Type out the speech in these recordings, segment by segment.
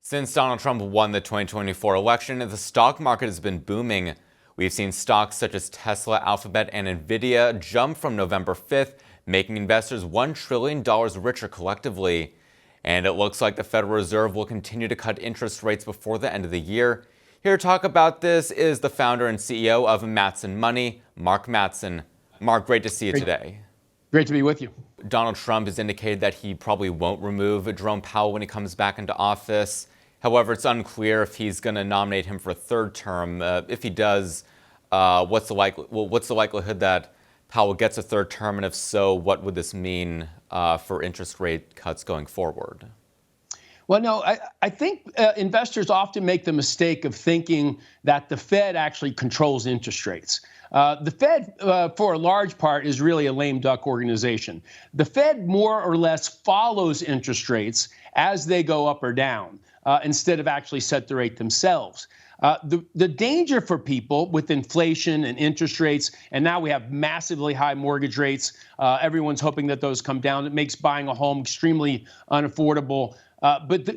Since Donald Trump won the 2024 election, the stock market has been booming. We've seen stocks such as Tesla, Alphabet, and Nvidia jump from November 5th, making investors $1 trillion richer collectively. And it looks like the Federal Reserve will continue to cut interest rates before the end of the year. Here to talk about this is the founder and CEO of Matson Money, Mark Matson. Mark, great to see you today. Great to be with you. Donald Trump has indicated that he probably won't remove Jerome Powell when he comes back into office. However, it's unclear if he's going to nominate him for a third term. If he does, what's the likelihood that Powell gets a third term? And if so, what would this mean for interest rate cuts going forward? Well, no, I think investors often make the mistake of thinking that the Fed actually controls interest rates. The Fed, for a large part, is really a lame duck organization. The Fed more or less follows interest rates as they go up or down, instead of actually set the rate themselves. The danger for people with inflation and interest rates, and now we have massively high mortgage rates. Everyone's hoping that those come down. It makes buying a home extremely unaffordable. But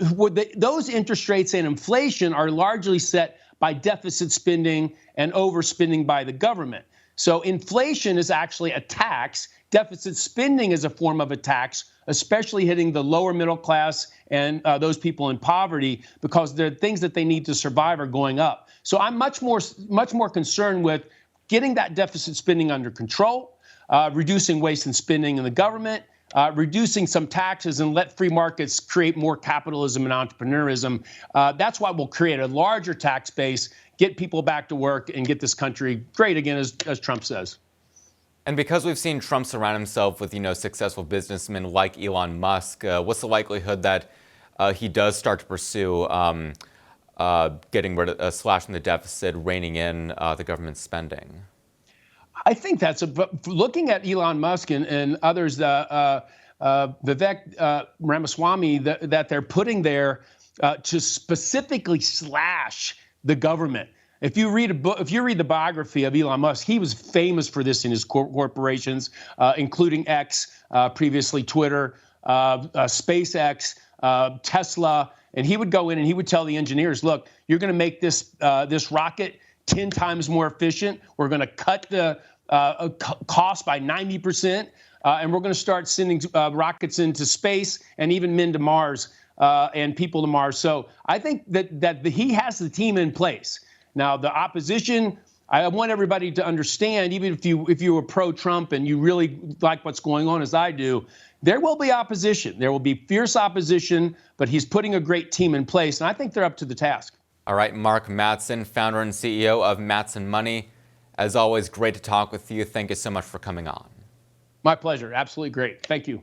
those interest rates and inflation are largely set by deficit spending and overspending by the government. So inflation is actually a tax. Deficit spending is a form of a tax, especially hitting the lower middle class and those people in poverty, because the things that they need to survive are going up. So I'm much more concerned with getting that deficit spending under control, reducing waste and spending in the government, reducing some taxes, and let free markets create more capitalism and entrepreneurism. That's why we'll create a larger tax base, get people back to work, and get this country great again, as Trump says. And because we've seen Trump surround himself with, successful businessmen like Elon Musk, what's the likelihood that he does start to pursue getting rid of, slashing the deficit, reining in the government spending? I think that's looking at Elon Musk and others, Vivek Ramaswamy, that they're putting there to specifically slash the government. If you read the biography of Elon Musk, he was famous for this in his corporations, including X, previously Twitter, SpaceX, Tesla, and he would go in and he would tell the engineers, "Look, you're going to make this rocket 10 times more efficient. We're going to cut the cost by 90%, and we're going to start sending rockets into space and even men to Mars and people to Mars." So I think that he has the team in place. Now, the opposition, I want everybody to understand, even if you were pro-Trump and you really like what's going on, as I do, there will be opposition. There will be fierce opposition, but he's putting a great team in place, and I think they're up to the task. All right, Mark Matson, founder and CEO of Matson Money. As always, great to talk with you. Thank you so much for coming on. My pleasure. Absolutely great. Thank you.